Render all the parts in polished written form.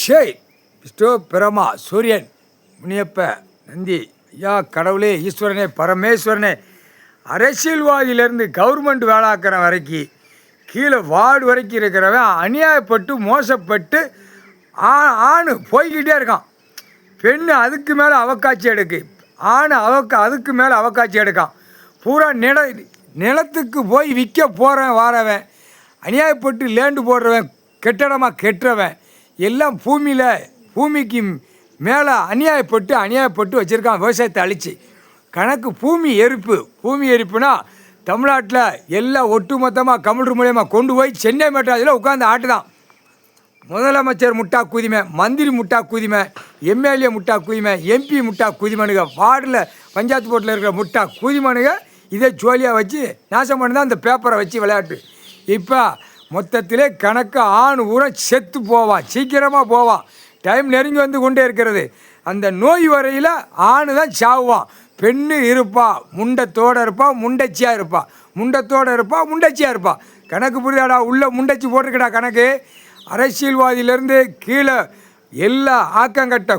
ஷேய் விஷ்ணு பிரமா சூரியன் முனியப்ப நந்தி ஐயா கடவுளே ஈஸ்வரனே பரமேஸ்வரனே அரசியல்வாதியிலேருந்து கவர்மெண்ட் வேலாக்கிற வரைக்கும் கீழே வார்டு வரைக்கும் இருக்கிறவன் அநியாயப்பட்டு மோசப்பட்டு ஆண் போய்கிட்டே இருக்கான். பெண்ணு அதுக்கு மேலே அவக்காட்சி எடுக்கு, ஆண் அதுக்கு மேலே அவக்காட்சி எடுக்கான். பூரா நிலத்துக்கு போய் விற்க போகிறவன் வாரவன், அநியாயப்பட்டு லேண்டு போடுறவன், கெட்டடமாக கெட்டுறவன் எல்லாம் பூமிக்கு மேலே அநியாயப்பட்டு வச்சுருக்கான். விவசாயத்தை அழித்து கணக்கு பூமி எரிப்புனா தமிழ்நாட்டில் எல்லாம் ஒட்டுமொத்தமாக கமிழ்று மூலியமாக கொண்டு போய் சென்னை மெட்ராஸில் உட்காந்து ஆட்டுதான். முதலமைச்சர் முட்டா குதிமை, மந்திரி முட்டா குதிமை, எம்எல்ஏ முட்டா குதிமை, எம்பி முட்டா குதிமனுங்க, வார்டில் பஞ்சாயத்து போர்ட்டில் இருக்கிற முட்டா குதிமனுங்க இதை ஜோலியாக வச்சு நாசம் பண்ணி தான் அந்த பேப்பரை வச்சு விளையாட்டு. இப்போ மொத்தத்திலே கணக்கு ஆண் ஊரம் செத்து போவான், சீக்கிரமாக போவான். டைம் நெருங்கி வந்து கொண்டே இருக்கிறது. அந்த நோய் வரையில் ஆண் தான் சாவுவான். பெண்ணு இருப்பா, முண்டத்தோடு இருப்பா, முண்டச்சியாக இருப்பா, முண்டத்தோடு இருப்பா, முண்டச்சியாக இருப்பா. கணக்கு புரியாடா, உள்ளே முண்டச்சி போட்டிருக்கடா கணக்கு. அரசியல்வாதியிலேருந்து கீழே எல்லா ஆக்கங்கட்ட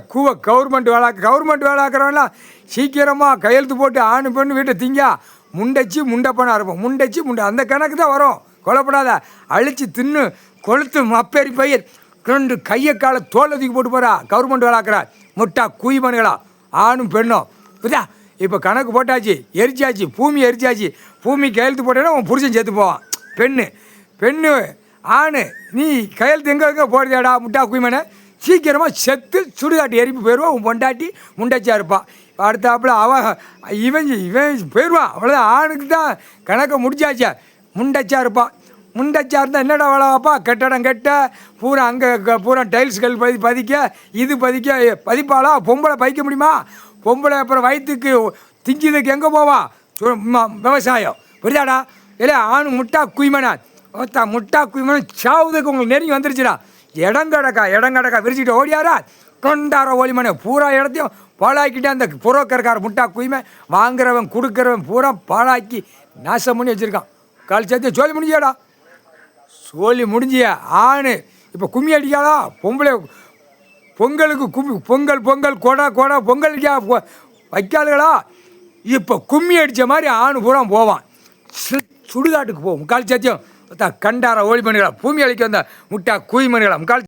கவர்மெண்ட் வேலாக்கிறவங்களாம் சீக்கிரமாக கையெழுத்து போட்டு ஆணு பெண்ணு வீட்டை திங்கா முண்டச்சி முண்டப்பனாக இருப்போம். முண்டச்சி அந்த கணக்கு தான் வரும். கொலைப்படாத, அழித்து தின்னு கொளுத்து அப்பேரி பயிர் ரெண்டு கையை காலை தோலை தூக்கி போட்டு போகிறா கவர்மெண்ட் வேலாக்கிறார். முட்டா குயிமனுகளா ஆணும் பெண்ணும் புரியா? இப்போ கணக்கு போட்டாச்சு, எரிச்சாச்சு, பூமி எரிச்சாச்சு. பூமி கையெழுத்து போட்டேன்னா உன் புருஷன் செத்து போவான். பெண்ணு ஆணு நீ கையெழுத்து எங்கே போடுறியாடா முட்டா குயிமனை, சீக்கிரமாக செத்து சுடுகாட்டு எரிப்பு போயிடுவான். உன் பொண்டாட்டி முண்டச்சியாக இருப்பான். அடுத்தாப்புல இவன் போயிடுவான். அவ்வளோதான். ஆணுக்கு தான் கணக்கை முடிச்சாச்சா. முண்டச்சியாக இருப்பான். முண்டச்சியாக இருந்தால் என்னடா வேலை வாப்பா, கட்டடம் கட்ட பூரா அங்கே பூரா டைல்ஸ்கள் பதிப்பாளா? பொம்பளை பதிக்க முடியுமா? பொம்பளை அப்புறம் வயிற்றுக்கு திஞ்சதுக்கு எங்கே போவா? விவசாயம் புரியாடா? இல்லை ஆணு முட்டா குயிமனா முட்டா குயிமனா சாவுதுக்கு உங்களுக்கு நெருங்கி வந்துருச்சுடா. இடம் கடக்கா விரிச்சிட்டு ஓடியாரா கொண்டார ஓலிமனை பூரா இடத்தையும் பாழாக்கிட்டே அந்த புரோக்கர்கார முட்டா குயிமை வாங்குறவன் கொடுக்குறவன் பூரா பாழாக்கி நாசம் பண்ணி வச்சுருக்கான். கால் சேர்த்து சோழி முடிஞ்சியாடா, சோழி முடிஞ்சிய ஆணு இப்போ கும்மி அடிக்காளா? பொம்பளை பொங்கலுக்கு பொங்கல் கொடை பொங்கல் வைக்காதுகளா? இப்போ கும்மி அடித்த மாதிரி ஆணு பூரா போவான், சுடுகாட்டுக்கு போவோம். கால் சத்தியம் கண்டார ஓலி மணிகளா, பூமி அழிக்க வந்த முட்டா குய் மணிகளா.